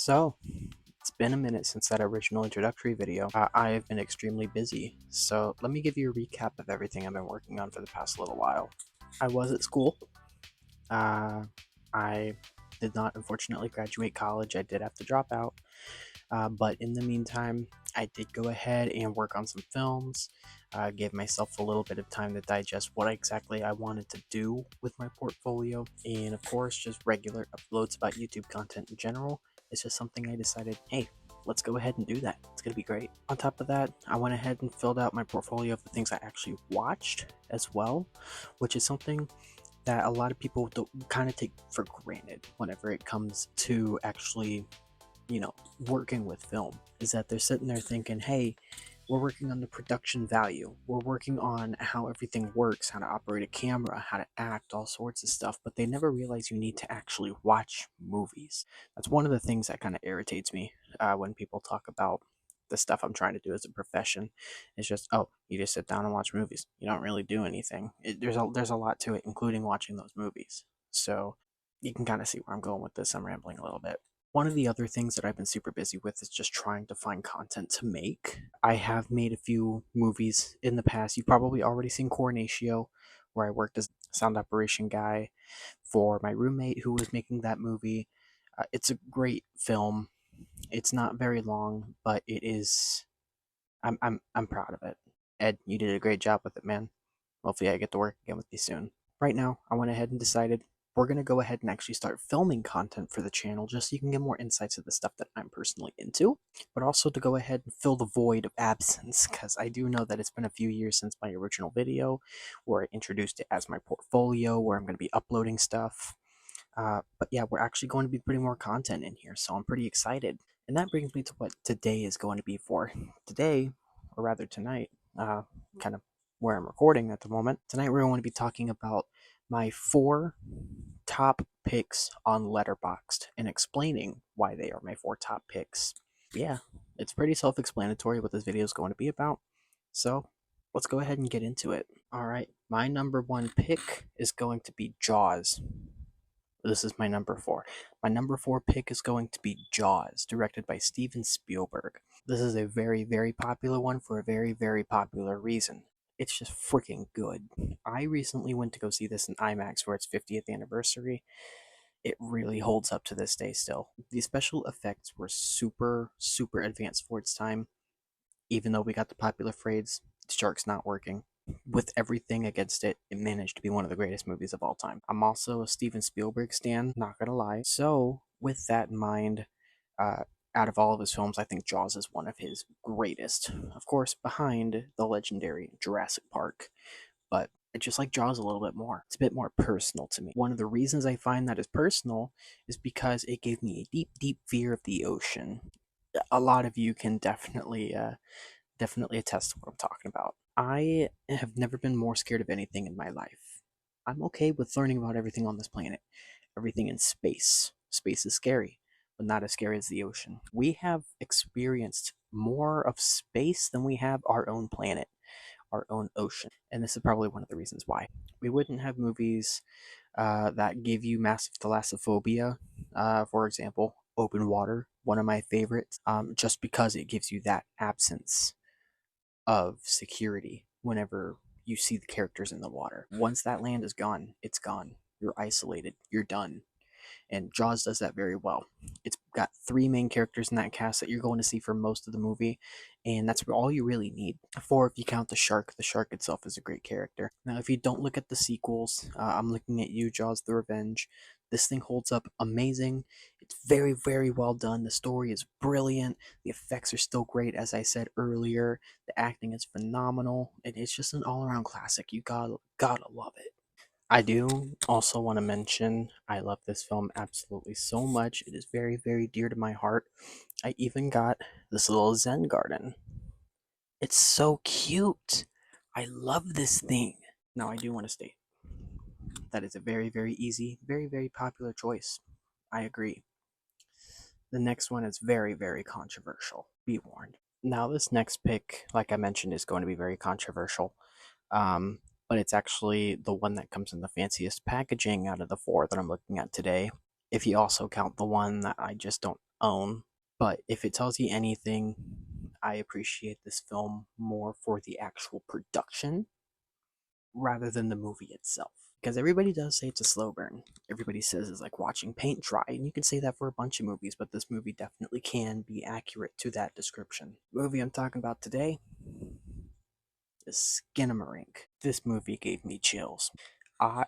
So, it's been a minute since that original introductory video. I have been extremely busy, so let me give you a recap of everything I've been working on for the past little while. I was at school. I did not unfortunately graduate college. I did have to drop out. But in the meantime, I did go ahead and work on some films, gave myself a little bit of time to digest what exactly I wanted to do with my portfolio, and of course, just regular uploads about YouTube content in general. It's just something I decided, hey, let's go ahead and do that. It's going to be great. On top of that, I went ahead and filled out my portfolio of the things I actually watched as well, which is something that a lot of people don't kind of take for granted whenever it comes to actually working with film, is that they're sitting there thinking, hey, we're working on the production value, we're working on how everything works, how to operate a camera, how to act, all sorts of stuff, but they never realize you need to actually watch movies. That's one of the things that kind of irritates me when people talk about the stuff I'm trying to do as a profession. It's just, oh, you just sit down and watch movies, you don't really do anything. There's a lot to it, including watching those movies. So you can kind of see where I'm going with this. I'm rambling a little bit. One of the other things that I've been super busy with is just trying to find content to make. I have made a few movies in the past. You've probably already seen Coronatio, where I worked as a sound operation guy for my roommate who was making that movie. It's a great film. It's not very long, but it is. I'm proud of it. Ed, you did a great job with it, man. Hopefully, I get to work again with you soon. Right now, I went ahead and decided we're going to go ahead and actually start filming content for the channel just so you can get more insights of the stuff that I'm personally into, but also to go ahead and fill the void of absence, because I do know that it's been a few years since my original video where I introduced it as my portfolio, where I'm going to be uploading stuff. But yeah, we're actually going to be putting more content in here, so I'm pretty excited. And that brings me to what today is going to be for. Today, or rather tonight, kind of where I'm recording at the moment. Tonight we're going to be talking about my 4 top picks on Letterboxd and explaining why they are my 4 top picks. Yeah, it's pretty self-explanatory what this video is going to be about. So let's go ahead and get into it. Alright, my number 1 pick is going to be Jaws. This is my number 4. My number 4 pick is going to be Jaws, directed by Steven Spielberg. This is a very, very popular one for a very, very popular reason. It's just freaking good. I recently went to go see this in IMAX for its 50th anniversary. It really holds up to this day still. The special effects were super, super advanced for its time, even though we got the popular phrase, shark's not working. With everything against it, it managed to be one of the greatest movies of all time. I'm also a Steven Spielberg stan, not gonna lie. So, with that in mind, uh, out of all of his films, I think Jaws is one of his greatest. Of course, behind the legendary Jurassic Park, but I just like Jaws a little bit more. It's a bit more personal to me. One of the reasons I find that is personal is because it gave me a deep, deep fear of the ocean. A lot of you can definitely attest to what I'm talking about. I have never been more scared of anything in my life. I'm okay with learning about everything on this planet, everything in space. Space is scary, but not as scary as the ocean. We have experienced more of space than we have our own planet, our own ocean. And this is probably one of the reasons why. We wouldn't have movies that give you massive thalassophobia, for example, Open Water, one of my favorites, just because it gives you that absence of security whenever you see the characters in the water. Once that land is gone, it's gone. You're isolated. You're done. And Jaws does that very well. It's got 3 main characters in that cast that you're going to see for most of the movie, and that's all you really need. 4 if you count the shark. The shark itself is a great character. Now, if you don't look at the sequels, I'm looking at you, Jaws the Revenge. This thing holds up amazing. It's very, very well done. The story is brilliant. The effects are still great, as I said earlier. The acting is phenomenal, and it's just an all-around classic. You gotta love it. I do also want to mention I love this film absolutely so much. It is very, very dear to my heart. I even got this little Zen garden. It's so cute. I love this thing. Now, I do want to state that it's a very, very easy, very, very popular choice. I agree. The next one is very, very controversial. Be warned. Now, this next pick, like I mentioned, is going to be very controversial. But it's actually the one that comes in the fanciest packaging out of the 4 that I'm looking at today. if you also count the one that I just don't own. But if it tells you anything, I appreciate this film more for the actual production rather than the movie itself. Because everybody does say it's a slow burn. Everybody says it's like watching paint dry, and you can say that for a bunch of movies, but this movie definitely can be accurate to that description. The movie I'm talking about today is Skinamarink. This movie gave me chills. I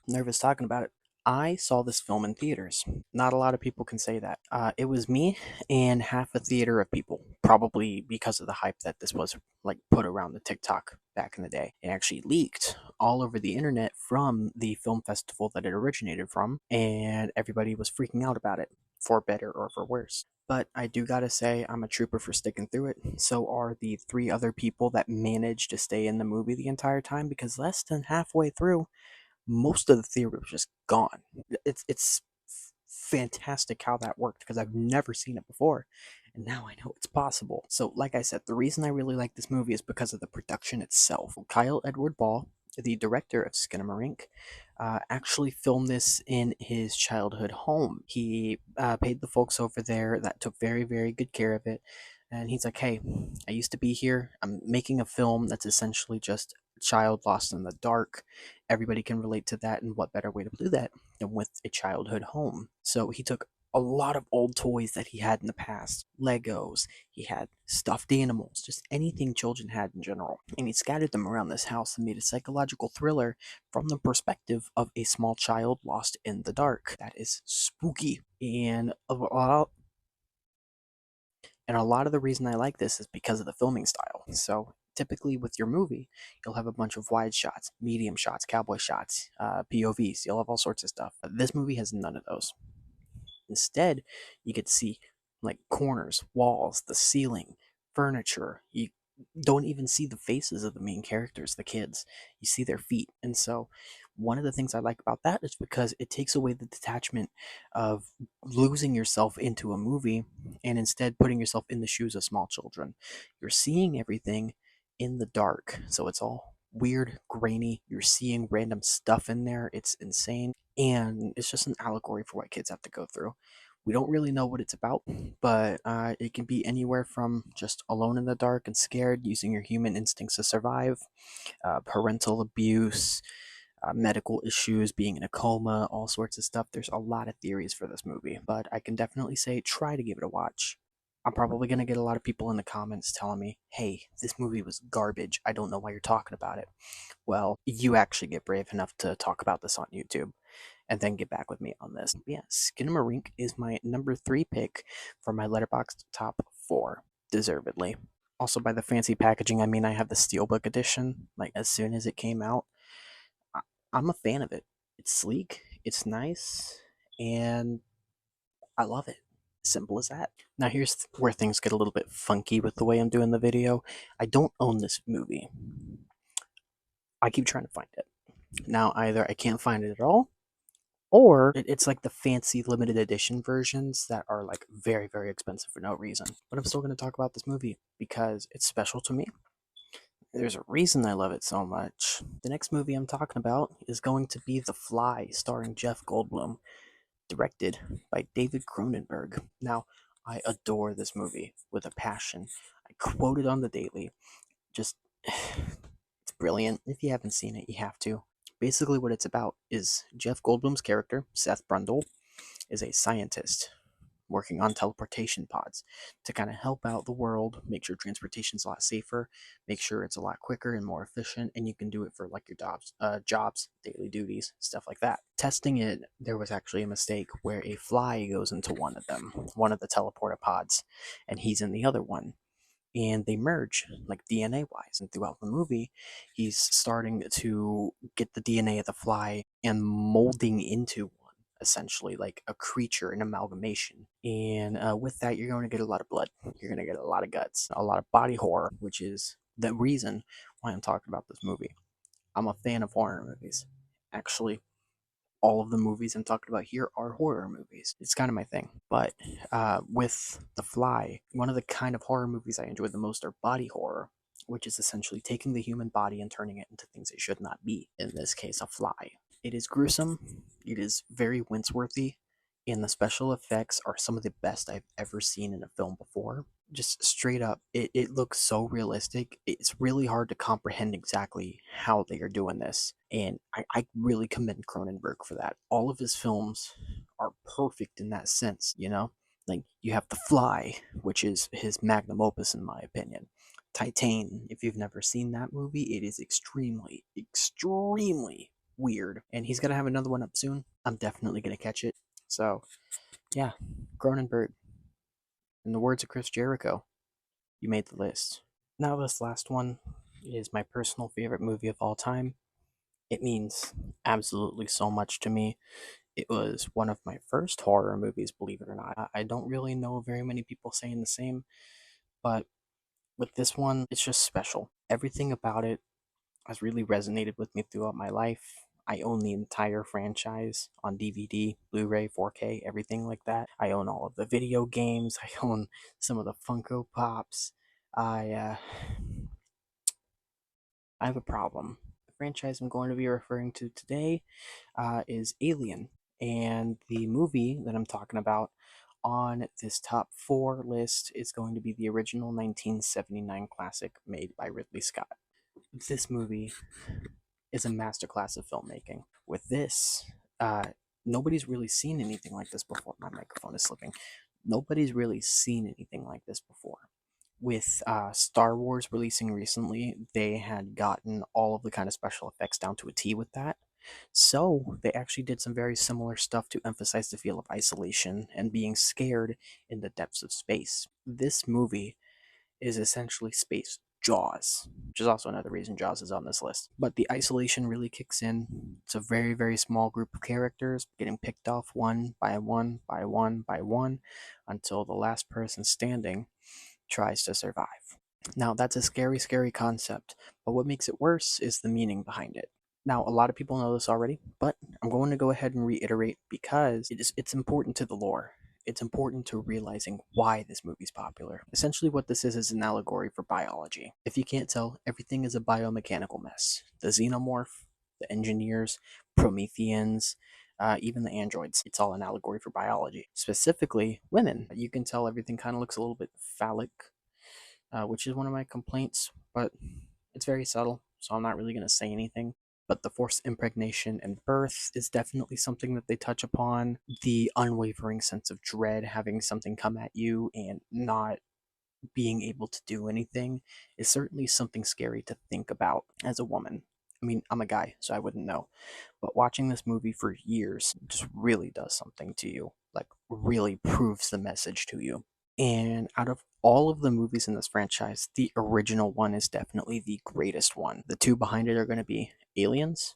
nervous talking about it. I saw this film in theaters. Not a lot of people can say that. It was me and half a theater of people, probably because of the hype that this was like put around the TikTok back in the day. It actually leaked all over the internet from the film festival that it originated from, and everybody was freaking out about it, for better or for worse. But I do gotta say, I'm a trooper for sticking through it. So are the three other people that managed to stay in the movie the entire time, because less than halfway through, most of the theory was just gone. It's fantastic how that worked because I've never seen it before, and now I know it's possible. So, like I said, the reason I really like this movie is because of the production itself. Kyle Edward Ball, the director of Skinamarink, actually filmed this in his childhood home. He paid the folks over there that took very, very good care of it. And he's like, hey, I used to be here. I'm making a film that's essentially just a child lost in the dark. Everybody can relate to that, and what better way to do that than with a childhood home? So he took a lot of old toys that he had in the past, Legos, he had stuffed animals, just anything children had in general, and he scattered them around this house and made a psychological thriller from the perspective of a small child lost in the dark. That is spooky. And a lot of the reason I like this is because of the filming style. So typically with your movie, you'll have a bunch of wide shots, medium shots, cowboy shots, POVs. You'll have all sorts of stuff. But this movie has none of those. Instead, you get to see like corners, walls, the ceiling, furniture. You don't even see the faces of the main characters, the kids. You see their feet. And so, one of the things I like about that is because it takes away the detachment of losing yourself into a movie and instead putting yourself in the shoes of small children. You're seeing everything in the dark. So, it's all weird, grainy. You're seeing random stuff in there. It's insane. And it's just an allegory for what kids have to go through. We don't really know what it's about, but it can be anywhere from just alone in the dark and scared, using your human instincts to survive, parental abuse, medical issues, being in a coma, all sorts of stuff. There's a lot of theories for this movie, but I can definitely say try to give it a watch. I'm probably going to get a lot of people in the comments telling me, hey, this movie was garbage. I don't know why you're talking about it. Well, you actually get brave enough to talk about this on YouTube and then get back with me on this. Yeah, Skinamarink is my number 3 pick for my Letterboxd top 4, deservedly. Also, by the fancy packaging, I mean I have the Steelbook edition. Like, as soon as it came out, I- I'm a fan of it. It's sleek, it's nice, and I love it. Simple as that. Now, here's where things get a little bit funky with the way I'm doing the video. I don't own this movie. I keep trying to find it. Now, either I can't find it at all, or it's like the fancy limited edition versions that are like very, very expensive for no reason. But I'm still going to talk about this movie because it's special to me. There's a reason I love it so much. The next movie I'm talking about is going to be The Fly, starring Jeff Goldblum, directed by David Cronenberg. Now, I adore this movie with a passion. I quote it on the daily. Just, it's brilliant. If you haven't seen it, you have to. Basically, what it's about is Jeff Goldblum's character, Seth Brundle, is a scientist working on teleportation pods to kind of help out the world, make sure transportation's a lot safer, make sure it's a lot quicker and more efficient, and you can do it for like your jobs, daily duties, stuff like that. Testing it, there was actually a mistake where a fly goes into one of them, one of the teleporter pods, and he's in the other one, and they merge like DNA wise. And throughout the movie, he's starting to get the DNA of the fly and molding into one, essentially like a creature, an amalgamation. And with that, you're going to get a lot of blood, you're going to get a lot of guts, a lot of body horror, which is the reason why I'm talking about this movie. I'm a fan of horror movies. Actually, all of the movies I'm talking about here are horror movies. It's kind of my thing. But with The Fly, one of the kind of horror movies I enjoy the most are body horror, which is essentially taking the human body and turning it into things it should not be. In this case, a fly. It is gruesome. It is very wince-worthy, and the special effects are some of the best I've ever seen in a film before. Just straight up, it looks so realistic. It's really hard to comprehend exactly how they are doing this. And I really commend Cronenberg for that. All of his films are perfect in that sense, you know? Like, you have The Fly, which is his magnum opus, in my opinion. Titan, if you've never seen that movie, it is extremely, extremely weird. And he's going to have another one up soon. I'm definitely going to catch it. So, yeah, Cronenberg, in the words of Chris Jericho, you made the list. Now, this last one is my personal favorite movie of all time. It means absolutely so much to me. It was one of my first horror movies, believe it or not. I don't really know very many people saying the same, but with this one, it's just special. Everything about it has really resonated with me throughout my life. I own the entire franchise on DVD, Blu-ray, 4K, everything like that. I own all of the video games. I own some of the Funko Pops. I uh, I have a problem. The franchise I'm going to be referring to today is Alien, and the movie that I'm talking about on this top four list is going to be the original 1979 classic made by Ridley Scott. This movie is a masterclass of filmmaking. With this, uh, nobody's really seen anything like this before. My microphone is slipping. Nobody's really seen anything like this before. With Star Wars releasing recently, they had gotten all of the kind of special effects down to a T with that. So they actually did some very similar stuff to emphasize the feel of isolation and being scared in the depths of space. This movie is essentially space Jaws, which is also another reason Jaws is on this list. But the isolation really kicks in. It's a very, very small group of characters getting picked off one by one by one by one until the last person standing tries to survive. Now, that's a scary, scary concept, but what makes it worse is the meaning behind it. Now, a lot of people know this already, but I'm going to go ahead and reiterate because it's important to the lore. It's important to realizing why this movie's popular. Essentially, what this is an allegory for biology. If you can't tell, everything is a biomechanical mess. The xenomorph, the engineers, Prometheans, even the androids. It's all an allegory for biology. Specifically, women. You can tell everything kind of looks a little bit phallic, which is one of my complaints, but it's very subtle, so I'm not really going to say anything. But the forced impregnation and birth is definitely something that they touch upon. The unwavering sense of dread, having something come at you and not being able to do anything, is certainly something scary to think about as a woman. I mean, I'm a guy, so I wouldn't know. But watching this movie for years just really does something to you. Like, really proves the message to you. And out of all of the movies in this franchise, the original one is definitely the greatest one. The two behind it are going to be Aliens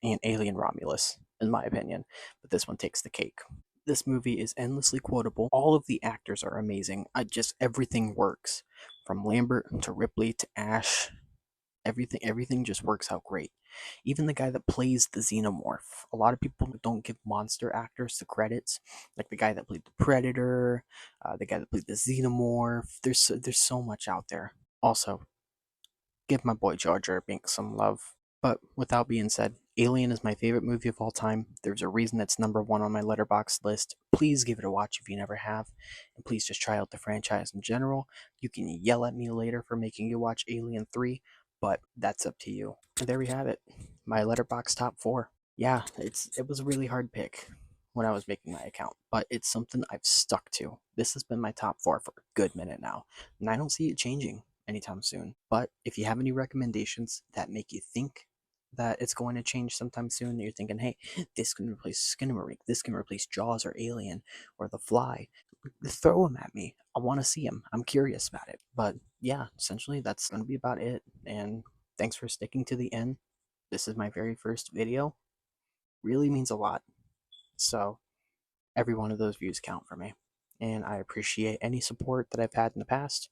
and Alien Romulus, in my opinion. But this one takes the cake. This movie is endlessly quotable. All of the actors are amazing. Just everything works. From Lambert to Ripley to Ash, everything just works out great. Even the guy that plays the xenomorph, a lot of people don't give monster actors the credits, like the guy that played the Predator, the guy that played the xenomorph. There's so much out there. Also, give my boy Jar Jar Binks some love. But without being said, Alien is my favorite movie of all time. There's a reason it's number one on my Letterboxd list. Please give it a watch if you never have, and please just try out the franchise in general. You can yell at me later for making you watch Alien 3, but that's up to you. And there we have it, my Letterboxd top four. Yeah, it was a really hard pick when I was making my account, but it's something I've stuck to. This has been my top four for a good minute now, and I don't see it changing anytime soon. But if you have any recommendations that make you think that it's going to change sometime soon, you're thinking, hey, this can replace Skinamarink, this can replace Jaws or Alien or The Fly, throw them at me. I want to see them. I'm curious about it. But yeah, essentially that's going to be about it. And thanks for sticking to the end. This is my very first video. Really means a lot. So every one of those views count for me. And I appreciate any support that I've had in the past.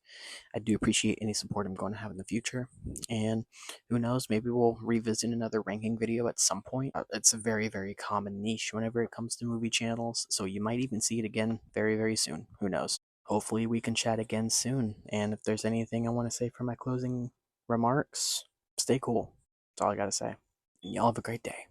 I do appreciate any support I'm going to have in the future. And who knows, maybe we'll revisit another ranking video at some point. It's a very, very common niche whenever it comes to movie channels, so you might even see it again very, very soon. Who knows? Hopefully, we can chat again soon. And if there's anything I want to say for my closing remarks, stay cool. That's all I got to say. And y'all have a great day.